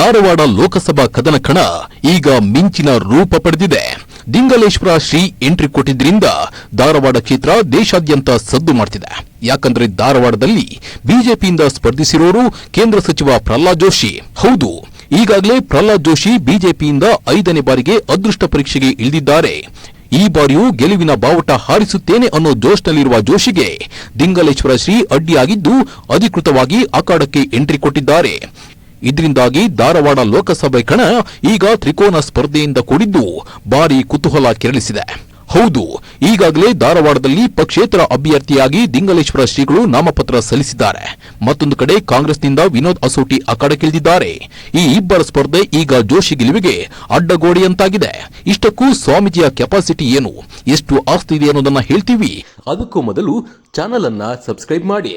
ಧಾರವಾಡ ಲೋಕಸಭಾ ಕದನ ಕಣ ಈಗ ಮಿಂಚಿನ ರೂಪ ಪಡೆದಿದೆ. ದಿಂಗಲೇಶ್ವರ ಶ್ರೀ ಎಂಟ್ರಿ ಕೊಟ್ಟಿದ್ರಿಂದ ಧಾರವಾಡ ಕ್ಷೇತ್ರ ದೇಶಾದ್ಯಂತ ಸದ್ದು ಮಾಡ್ತಿದೆ. ಯಾಕಂದ್ರೆ ಧಾರವಾಡದಲ್ಲಿ ಬಿಜೆಪಿಯಿಂದ ಸ್ಪರ್ಧಿಸಿರೋರು ಕೇಂದ್ರ ಸಚಿವ ಪ್ರಹ್ಲಾದ್ ಜೋಶಿ. ಹೌದು, ಈಗಾಗಲೇ ಪ್ರಹ್ಲಾದ್ ಜೋಶಿ ಬಿಜೆಪಿಯಿಂದ 5ನೇ ಬಾರಿಗೆ ಅದೃಷ್ಟ ಪರೀಕ್ಷೆಗೆ ಇಳಿದಿದ್ದಾರೆ. ಈ ಬಾರಿಯೂ ಗೆಲುವಿನ ಬಾವುಟ ಹಾರಿಸುತ್ತೇನೆ ಅನ್ನೋ ಜೋಶ್ನಲ್ಲಿರುವ ಜೋಶಿಗೆ ದಿಂಗಲೇಶ್ವರ ಶ್ರೀ ಅಡ್ಡಿಯಾಗಿದ್ದು ಅಧಿಕೃತವಾಗಿ ಅಖಾಡಕ್ಕೆ ಎಂಟ್ರಿ ಕೊಟ್ಟಿದ್ದಾರೆ. ಇದರಿಂದಾಗಿ ಧಾರವಾಡ ಲೋಕಸಭೆ ಕಣ ಈಗ ತ್ರಿಕೋನ ಸ್ಪರ್ಧೆಯಿಂದ ಕೂಡಿದ್ದು ಭಾರಿ ಕುತೂಹಲ ಕೆರಳಿಸಿದೆ. ಹೌದು, ಈಗಾಗಲೇ ಧಾರವಾಡದಲ್ಲಿ ಪಕ್ಷೇತರ ಅಭ್ಯರ್ಥಿಯಾಗಿ ದಿಂಗಲೇಶ್ವರ ಶ್ರೀಗಳು ನಾಮಪತ್ರ ಸಲ್ಲಿಸಿದ್ದಾರೆ. ಮತ್ತೊಂದು ಕಡೆ ಕಾಂಗ್ರೆಸ್ನಿಂದ ವಿನೋದ್ ಅಸೋಟಿ ಅಖಾಡಕ್ಕಿಳಿದಿದ್ದಾರೆ. ಈ ಇಬ್ಬರ ಸ್ಪರ್ಧೆ ಈಗ ಜೋಶಿ ಗೆಲುವಿಗೆ ಅಡ್ಡಗೋಡೆಯಂತಾಗಿದೆ. ಇಷ್ಟಕ್ಕೂ ಸ್ವಾಮೀಜಿಯ ಕೆಪಾಸಿಟಿ ಏನು, ಎಷ್ಟು ಆಸ್ತಿ ಇದೆ ಅನ್ನೋದನ್ನ ಹೇಳ್ತೀವಿ. ಅದಕ್ಕೂ ಮೊದಲು ಚಾನೆಲ್ ಅನ್ನ ಸಬ್ಸ್ಕ್ರೈಬ್ ಮಾಡಿ.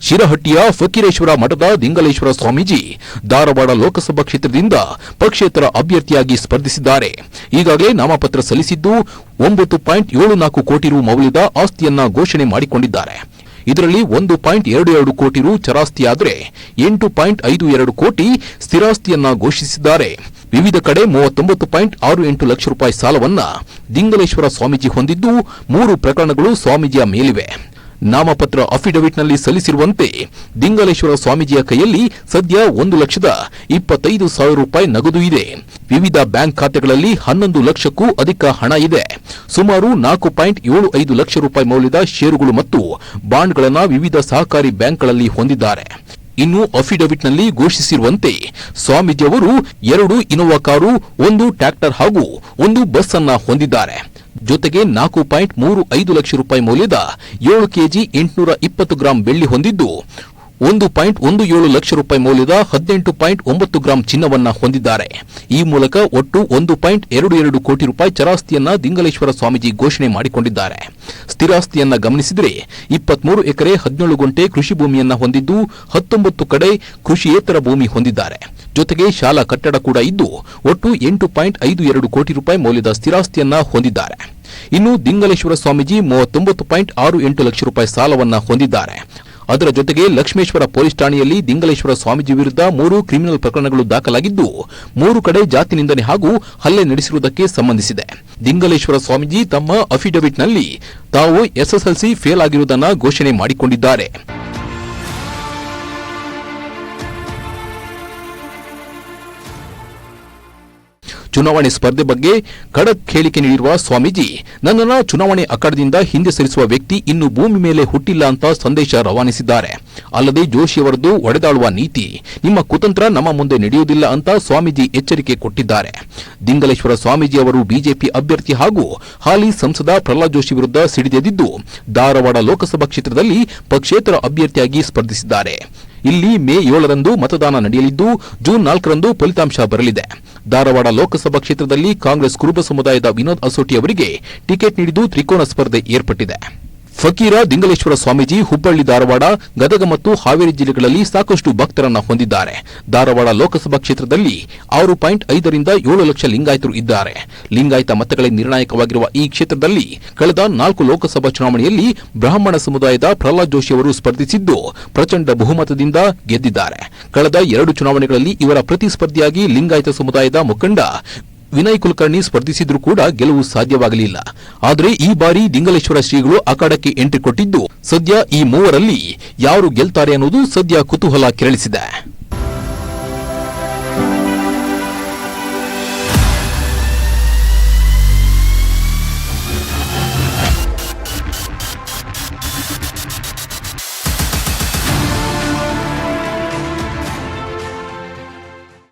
ಶಿರಹಟ್ಟಿಯ ಫಕೀರೇಶ್ವರ ಮಠದ ದಿಂಗಲೇಶ್ವರ ಸ್ವಾಮೀಜಿ ಧಾರವಾಡ ಲೋಕಸಭಾ ಕ್ಷೇತ್ರದಿಂದ ಪಕ್ಷೇತರ ಅಭ್ಯರ್ಥಿಯಾಗಿ ಸ್ಪರ್ಧಿಸಿದ್ದಾರೆ. ಈಗಾಗಲೇ ನಾಮಪತ್ರ ಸಲ್ಲಿಸಿದ್ದು 9.74 ಕೋಟಿ ರು ಮೌಲ್ಯದ ಆಸ್ತಿಯನ್ನ ಘೋಷಣೆ ಮಾಡಿಕೊಂಡಿದ್ದಾರೆ. ಇದರಲ್ಲಿ 1.22 ಕೋಟಿ ರು ಚರಾಸ್ತಿಯಾದರೆ 8.52 ಕೋಟಿ ಸ್ಥಿರಾಸ್ತಿಯನ್ನ ಘೋಷಿಸಿದ್ದಾರೆ. ವಿವಿಧ ಕಡೆ 39.68 ಲಕ್ಷ ರೂಪಾಯಿ ಸಾಲವನ್ನ ದಿಂಗಲೇಶ್ವರ ಸ್ವಾಮೀಜಿ ಹೊಂದಿದ್ದು 3 ಪ್ರಕರಣಗಳು ಸ್ವಾಮೀಜಿಯ ಮೇಲಿವೆ. ನಾಮಪತ್ರ ಅಫಿಡವಿಟ್ನಲ್ಲಿ ಸಲ್ಲಿಸಿರುವಂತೆ ದಿಂಗಲೇಶ್ವರ ಸ್ವಾಮೀಜಿಯ ಕೈಯಲ್ಲಿ ಸದ್ಯ 1,25,000 ರೂಪಾಯಿ ನಗದು ಇದೆ. ವಿವಿಧ ಬ್ಯಾಂಕ್ ಖಾತೆಗಳಲ್ಲಿ 11 ಲಕ್ಷಕ್ಕೂ ಅಧಿಕ ಹಣ ಇದೆ. ಸುಮಾರು 4.75 ಲಕ್ಷ ರೂಪಾಯಿ ಮೌಲ್ಯದ ಷೇರುಗಳು ಮತ್ತು ಬಾಂಡ್ಗಳನ್ನು ವಿವಿಧ ಸಹಕಾರಿ ಬ್ಯಾಂಕ್ಗಳಲ್ಲಿ ಹೊಂದಿದ್ದಾರೆ. ಇನ್ನು ಅಫಿಡವಿಟ್ನಲ್ಲಿ ಘೋಷಿಸಿರುವಂತೆ ಸ್ವಾಮೀಜಿಯವರು 2 ಇನೋವಾ ಕಾರು, 1 ಟ್ರ್ಯಾಕ್ಟರ್ ಹಾಗೂ 1 ಬಸ್ ಅನ್ನ ಹೊಂದಿದ್ದಾರೆ. ಜೊತೆಗೆ 4.35 ಲಕ್ಷ ರೂಪಾಯಿ ಮೌಲ್ಯದ 7 ಕೆಜಿ 820 ಗ್ರಾಂ ಬೆಳ್ಳಿ ಹೊಂದಿದ್ದು 1.17 ಲಕ್ಷ ರೂಪಾಯಿ ಮೌಲ್ಯದ 18.9 ಗ್ರಾಂ ಚಿನ್ನವನ್ನ ಹೊಂದಿದ್ದಾರೆ. ಈ ಮೂಲಕ ಒಟ್ಟು 1.22 ಕೋಟಿ ರೂಪಾಯಿ ಚರಾಸ್ತಿಯನ್ನ ದಿಂಗಲೇಶ್ವರ ಸ್ವಾಮೀಜಿ ಘೋಷಣೆ ಮಾಡಿಕೊಂಡಿದ್ದಾರೆ. ಸ್ಥಿರಾಸ್ತಿಯನ್ನ ಗಮನಿಸಿದರೆ 23 ಎಕರೆ 17 ಗುಂಟೆ ಕೃಷಿ ಭೂಮಿಯನ್ನ ಹೊಂದಿದ್ದು 19 ಕಡೆ ಕೃಷಿಯೇತರ ಭೂಮಿ ಹೊಂದಿದ್ದಾರೆ. ಜೊತೆಗೆ ಶಾಲಾ ಕಟ್ಟಡ ಕೂಡ ಇದ್ದು ಒಟ್ಟು 8.52 ಕೋಟಿ ರೂಪಾಯಿ ಮೌಲ್ಯದ ಸ್ಥಿರಾಸ್ತಿಯನ್ನ ಹೊಂದಿದ್ದಾರೆ. ಇನ್ನು ದಿಂಗಲೇಶ್ವರ ಸ್ವಾಮೀಜಿ 39.68 ಲಕ್ಷ ರೂಪಾಯಿ ಸಾಲವನ್ನ ಹೊಂದಿದ್ದಾರೆ. ಅದರ ಜೊತೆಗೆ ಲಕ್ಷ್ಮೇಶ್ವರ ಪೊಲೀಸ್ ಠಾಣೆಯಲ್ಲಿ ದಿಂಗಲೇಶ್ವರ ಸ್ವಾಮೀಜಿ ವಿರುದ್ಧ 3 ಕ್ರಿಮಿನಲ್ ಪ್ರಕರಣಗಳು ದಾಖಲಾಗಿದ್ದು 3 ಕಡೆ ಜಾತಿ ನಿಂದನೆ ಹಾಗೂ ಹಲ್ಲೆ ನಡೆಸಿರುವುದಕ್ಕೆ ಸಂಬಂಧಿಸಿದೆ. ದಿಂಗಲೇಶ್ವರ ಸ್ವಾಮೀಜಿ ತಮ್ಮ ಅಫಿಡವಿಟ್ನಲ್ಲಿ ತಾವು ಎಸ್ಎಸ್ಎಲ್ಸಿ ಫೇಲ್ ಆಗಿರುವುದನ್ನು ಘೋಷಣೆ ಮಾಡಿಕೊಂಡಿದ್ದಾರೆ. ಚುನಾವಣೆ ಸ್ಪರ್ಧೆ ಬಗ್ಗೆ ಖಡಕ್ ಹೇಳಿಕೆ ನೀಡಿರುವ ಸ್ವಾಮೀಜಿ, ನನ್ನನ್ನು ಚುನಾವಣೆ ಅಖಾಡದಿಂದ ಹಿಂದೆ ಸರಿಸುವ ವ್ಯಕ್ತಿ ಇನ್ನು ಭೂಮಿ ಮೇಲೆ ಹುಟ್ಟಿಲ್ಲ ಅಂತ ಸಂದೇಶ ರವಾನಿಸಿದ್ದಾರೆ. ಅಲ್ಲದೆ ಜೋಶಿಯವರದ್ದು ಒಡೆದಾಳುವ ನೀತಿ, ನಿಮ್ಮ ಕುತಂತ್ರ ನಮ್ಮ ಮುಂದೆ ನಡೆಯುವುದಿಲ್ಲ ಅಂತ ಸ್ವಾಮೀಜಿ ಎಚ್ಚರಿಕೆ ಕೊಟ್ಟಿದ್ದಾರೆ. ದಿಂಗಲೇಶ್ವರ ಸ್ವಾಮೀಜಿ ಅವರು ಬಿಜೆಪಿ ಅಭ್ಯರ್ಥಿ ಹಾಗೂ ಹಾಲಿ ಸಂಸದ ಪ್ರಹ್ಲಾದ್ ಜೋಶಿ ವಿರುದ್ಧ ಸಿಡಿದೆದ್ದಿದ್ದು ಧಾರವಾಡ ಲೋಕಸಭಾ ಕ್ಷೇತ್ರದಲ್ಲಿ ಪಕ್ಷೇತರ ಅಭ್ಯರ್ಥಿಯಾಗಿ ಸ್ಪರ್ಧಿಸಿದ್ದಾರೆ. ಇಲ್ಲಿ ಮೇ 7ರಂದು ಮತದಾನ ನಡೆಯಲಿದ್ದು ಜೂನ್ 4ರಂದು ಫಲಿತಾಂಶ ಬರಲಿದೆ. ಧಾರವಾಡ ಲೋಕಸಭಾ ಕ್ಷೇತ್ರದಲ್ಲಿ ಕಾಂಗ್ರೆಸ್ ಕುರುಬ ಸಮುದಾಯದ ವಿನೋದ್ ಅಸೋಟಿ ಅವರಿಗೆ ಟಿಕೆಟ್ ನೀಡಿದ್ದು ತ್ರಿಕೋನ ಸ್ಪರ್ಧೆ ಏರ್ಪಟ್ಟಿದೆ. ಫಕೀರ ದಿಂಗಲೇಶ್ವರ ಸ್ವಾಮೀಜಿ ಹುಬ್ಬಳ್ಳಿ, ಧಾರವಾಡ, ಗದಗ ಮತ್ತು ಹಾವೇರಿ ಜಿಲ್ಲೆಗಳಲ್ಲಿ ಸಾಕಷ್ಟು ಭಕ್ತರನ್ನ ಹೊಂದಿದ್ದಾರೆ. ಧಾರವಾಡ ಲೋಕಸಭಾ ಕ್ಷೇತ್ರದಲ್ಲಿ 6.5 ರಿಂದ 7 ಲಕ್ಷ ಲಿಂಗಾಯತರು ಇದ್ದಾರೆ. ಲಿಂಗಾಯತ ಮತಗಳೇ ನಿರ್ಣಾಯಕವಾಗಿರುವ ಈ ಕ್ಷೇತ್ರದಲ್ಲಿ ಕಳೆದ 4 ಲೋಕಸಭಾ ಚುನಾವಣೆಯಲ್ಲಿ ಬ್ರಾಹ್ಮಣ ಸಮುದಾಯದ ಪ್ರಹ್ಲಾದ್ ಜೋಶಿ ಅವರು ಸ್ಪರ್ಧಿಸಿದ್ದು ಪ್ರಚಂಡ ಬಹುಮತದಿಂದ ಗೆದ್ದಿದ್ದಾರೆ. ಕಳೆದ 2 ಚುನಾವಣೆಗಳಲ್ಲಿ ಇವರ ಪ್ರತಿಸ್ಪರ್ಧಿಯಾಗಿ ಲಿಂಗಾಯತ ಸಮುದಾಯದ ಮುಖಂಡ ವಿನಯ್ ಕುಲಕರ್ಣಿ ಸ್ಪರ್ಧಿಸಿದ್ರೂ ಕೂಡ ಗೆಲುವು ಸಾಧ್ಯವಾಗಲಿಲ್ಲ. ಆದರೆ ಈ ಬಾರಿ ದಿಂಗಲೇಶ್ವರ ಶ್ರೀಗಳು ಅಖಾಡಕ್ಕೆ ಎಂಟ್ರಿ ಕೊಟ್ಟಿದ್ದು ಸದ್ಯ ಈ ಮೂವರಲ್ಲಿ ಯಾರು ಗೆಲ್ತಾರೆ ಅನ್ನೋದು ಸದ್ಯ ಕುತೂಹಲ ಕೆರಳಿಸಿದೆ.